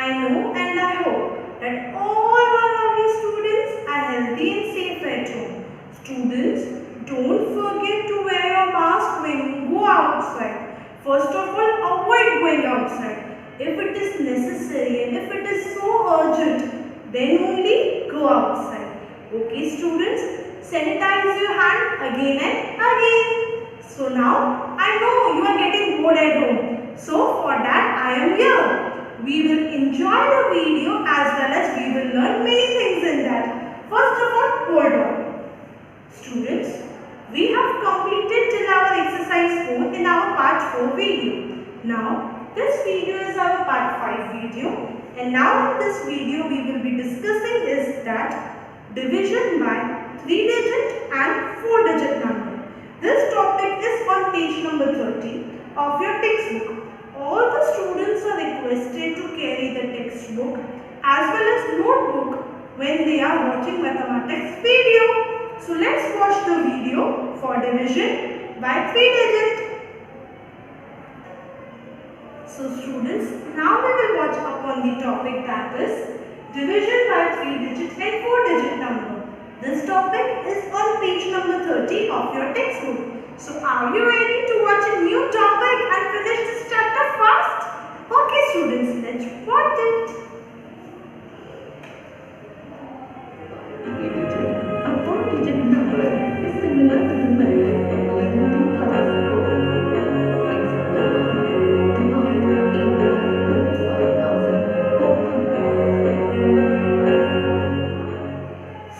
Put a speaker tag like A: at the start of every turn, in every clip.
A: I know and I hope that all our lovely students are healthy and safe at home. Students, don't forget to wear your mask when you go outside. First of all, avoid going outside. If it is necessary and if it is so urgent, then only go outside. Okay students, sanitize your hand again and again. So now, I know you are getting bored at home. So for that, I am here. We will enjoy the video as well as we will learn many things in that. First of all, hold on. Students, we have completed till our exercise 4 in our part 4 video. Now, this video is our part 5 video. And now in this video, we will be discussing is that division by 3-digit and 4-digit number. This topic is on page number 30 of your textbook. All the students are requested to carry the textbook as well as notebook when they are watching mathematics video. So let's watch the video for division by 3-digit. So students, now we will watch upon the topic that is division by 3-digit and 4-digit number. This topic is on page number 30 of your textbook. So are you ready to watch a new topic and finish this chapter fast? Okay students, let's watch it.
B: A 4-digit number is similar to the method of dividing class.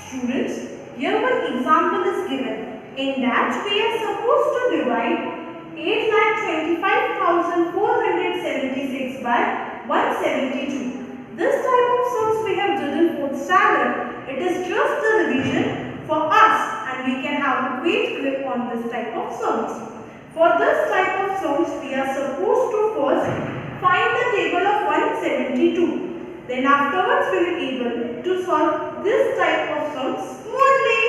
A: Students, here one example is given. In that we are supposed to divide 8,25,476 by 172. This type of sums we have done in 4th standard. It is just the revision for us and we can have a great grip on this type of sums. For this type of sums we are supposed to first find the table of 172. Then afterwards we will be able to solve this type of sums smoothly.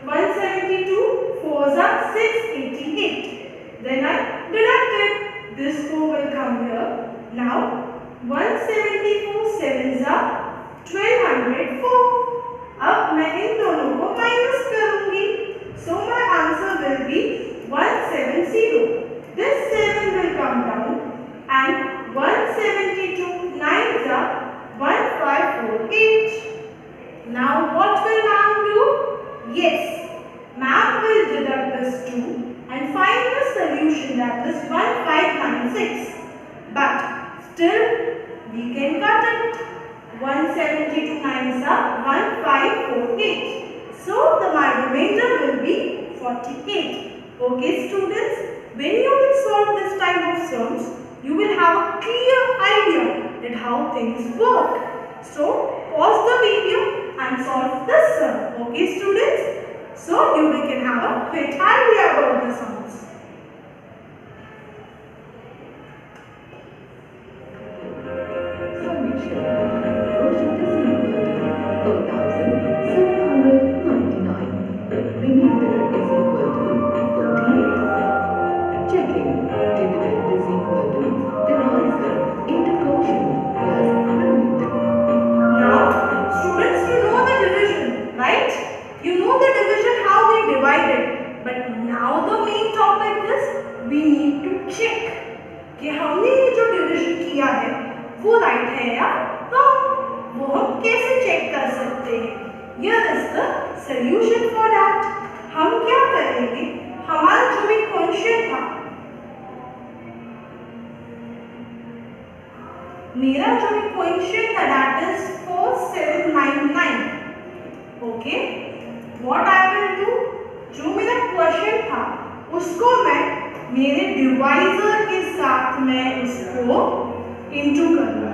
A: 172, 4s are 688. Then I deducted. This 4 will come here. Now 174, 7s are 1204. अब मैं इन दोनों को minus करूंगी. So my answer will be 170. This 7 will come down and 172, 9s are 1548. Now what will ma'am do? Yes. Ma'am will deduct this 2 and find the solution that is 1596. But still we can cut it. 172 9s are 1548. So the remainder will be 48. Okay students, when you will solve this type of sums, you will have a clear idea that how things work. So pause the video and solve this sum. Okay students? So you can have a great idea about the sums.
B: Solution. Quotient is equal to 4,799. Remainder is equal to 48. Checking. Dividend is equal to divisor into quotient plus remainder.
A: Now students, you know the division, right? You know the division how we divided, but now the main topic is we need to check कि हमने ये जो division किया है वो right है या wrong. वो हम कैसे चेक कर सकते हैं? Here is the solution for that. हम क्या करेंगे? हमारा जो भी क्वेश्चन था, मेरा जो भी क्वेश्चन था that is 4799. Okay. What I will do, जो मेरा क्वेश्चन था उसको मैं मेरे डिवाइजर के साथ मैं उसको इंटू करूँगा.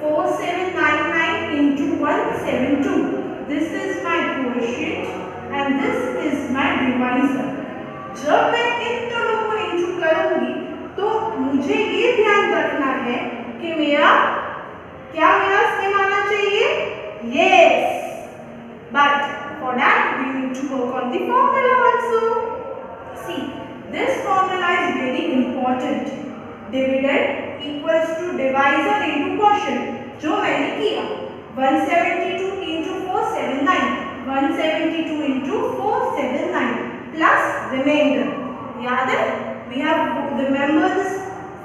A: 4799 into 172. This is my quotient and this is my divisor. जब मैं इन दोनों को इंटू करूँगी तो मुझे ये ध्यान रखना है कि मेरा क्या मेरा सेम आना चाहिए? Yes. But for that we need to work on the formula also. See, this formula is very important. Dividend equals to divisor into quotient, जो मैंने किया। 172 into 479, 172 into 479 plus remainder. याद है? We have remembered this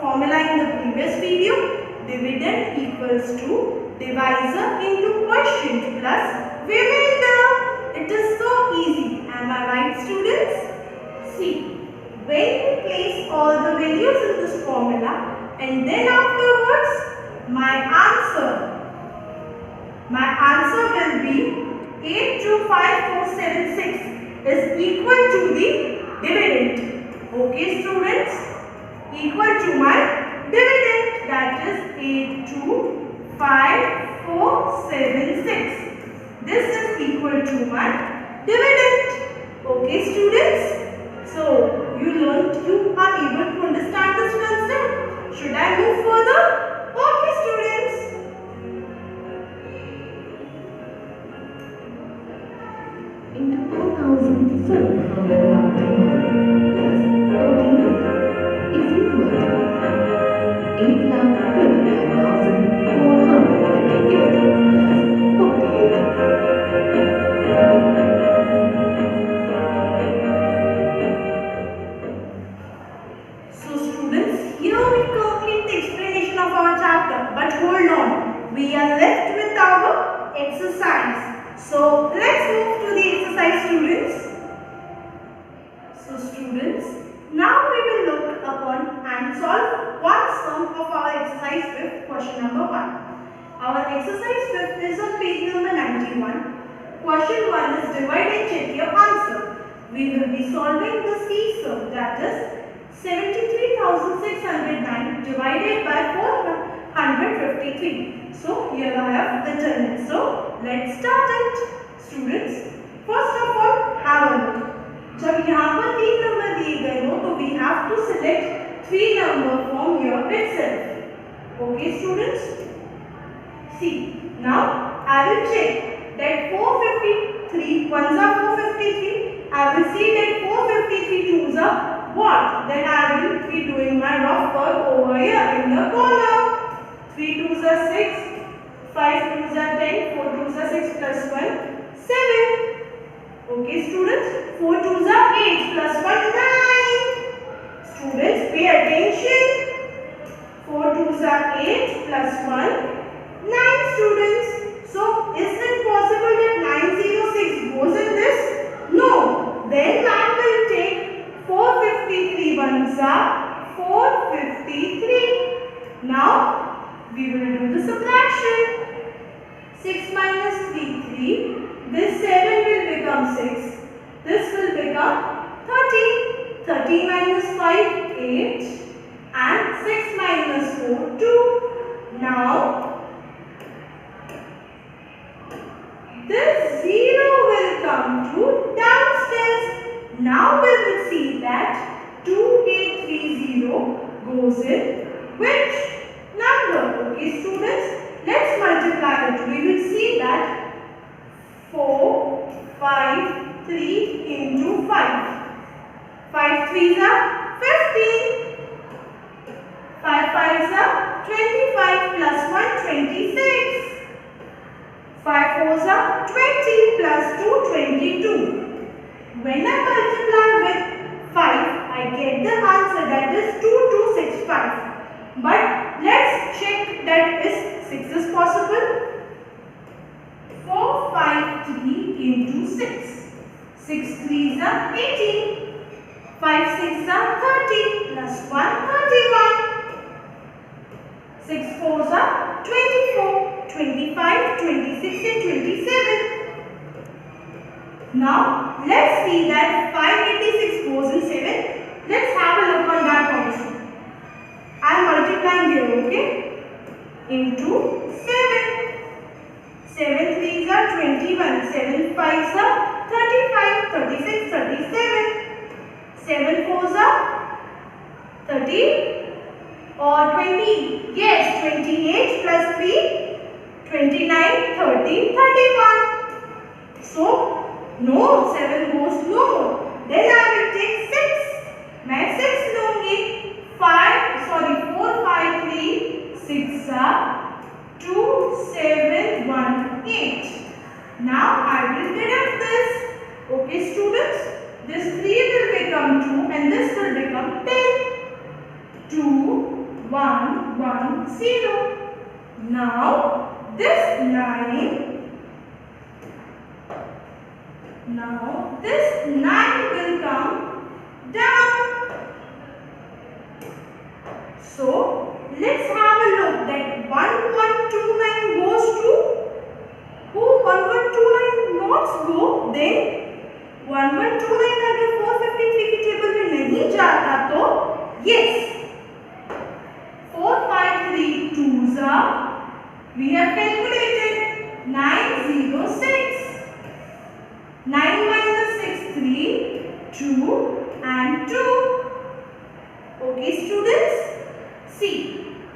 A: formula in the previous video. Dividend equals to divisor into quotient plus remainder. It is so easy. Am I right, students? See, when we place all the values in this formula and then afterwards my answer will be 825476 is equal to the dividend. Okay, students? Equal to my dividend, that is 825476. This is equal to my dividend. Okay, students? So, you are able to understand this concept. Should I move further? Okay, students.
B: Into 4,791 plus 38 is equal to 8,29,428 plus 48.
A: So students, here we complete the explanation of our chapter. But hold on, we are left with our exercise. So let's move to the exercise, students. So students, now we will look upon and solve one sum of our exercise 5th, question number 1. Our exercise 5th is on page number 91. Question 1 is divide and check your answer. We will be solving the C sum, that is 73,609 divided by 453. So here I have written it. So let's start it. Students, first of all have a look. जब यहाँ पर 3 number दिए गए हो तो we have to select 3 number from here itself. Okay, students? See, now I will check that 453 ones are 453. I will see that 453 twos are what? Then I will be doing my rough work over here in the corner. 3 twos are 6, 5 twos are 10, 4 twos are 6 plus 1, 7. Okay, students? 4 twos are 8 plus 1, 9. Students, pay attention. 4 twos are 8 plus 1, 9, students. So, is it possible that 906 goes in this? No. Then I will take 453 ones are 453. Now, we will do the subtraction. 6 minus 3, 3. This 7 will become 6. This will become 30. 30 minus 5, 8. And 6 minus 4, 2. Now, this 0 will come to downstairs. Now we will see that 2830 goes in which number? Okay, students, let's multiply it. We will see that 4, 5, 3 into 5. 5 threes are 15. 5 fives are 25 plus 1, 26. 5 fours are 20 plus 2, 22. When I multiply with 5, I get the answer, that is 2265. But let's check that is 6 is possible. 4, 5, 3 into 6. 6 threes are 18. 5 6 are 30 plus 1, 31. 6 fours are 24. 25, 26 and 27. Now, let's see that 586 goes in 7. Let's have a look on that also. I am multiplying here, okay? Into 7. 7 threes are 21. 7 fives are 35, 36, 37. 7 fours are 30 or 20. Yes, 28 plus 3. 29, 30, 31. So, no, 7 goes no. Then I will take 6. मैं 6 लूँगी. 4, 5, 3, Now I will deduct this. Okay students, this 3 will become 2 and this will become 10. 2, 1, 1, 0. Now this 9 will come down. So let's have a look that 1129 goes to who? 1129 not go, then 1129 अगर 453 की table में नहीं जाता तो yes, 453 2s are, we have calculated 906. 9 minus 6 3, 2 and 2. Okay students, see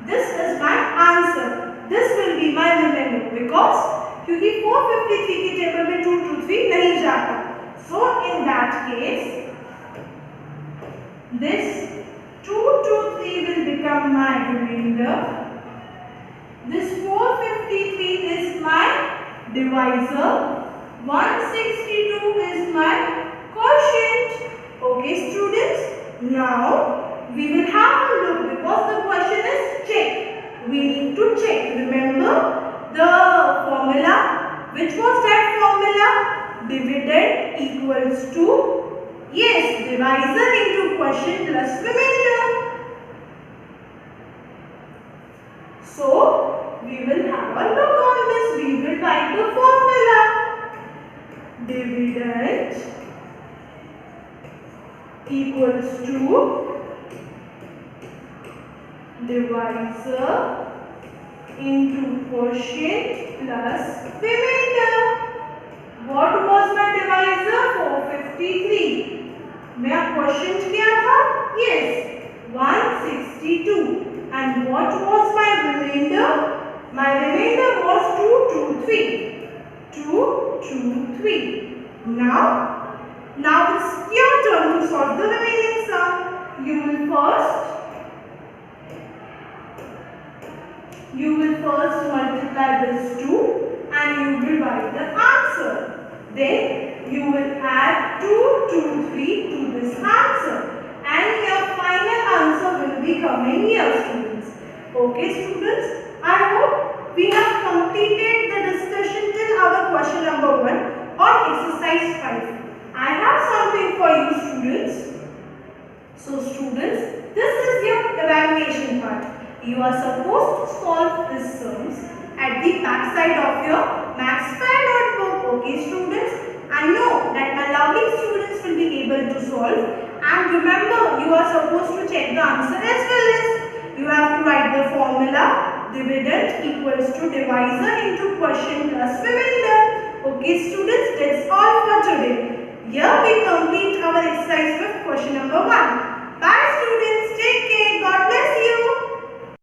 A: this is my answer. This will be my remainder because क्योंकि 453 की table में 2 2 3 नहीं जाता. So in that case this 2 2 3 will become my remainder. This 453 is my divisor. 162 is my quotient. Okay students, now we will have a look because the question is check. We need to check. Remember the formula. Which was that formula? Dividend equals to, yes, divisor into quotient plus remainder. So we will have a look on this. We will write the formula. Dividend equals to divisor into quotient plus remainder. What was my divisor? 453. मेरा quotient क्या था? Yes, 162. And what was my remainder? My remainder was 223. 223. Now it's your turn to solve the remaining sum. You will first multiply this 2 and you will write the answer. Then you will add 223 to this answer and your final answer will be coming here students. Okay students, I hope we have completed the discussion till our question number 1 on exercise 5. I have something for you students. So students, this is your evaluation part. You are supposed to solve these sums at the back side of your Maths Fair notebook. Okay students, I know that my lovely students will be able to solve, and remember you are supposed to check the answer as well as you have to write the formula. Dividend equals to divisor into quotient plus remainder. Okay students, that's all for today. Here we complete our exercise with question number 1. Bye students.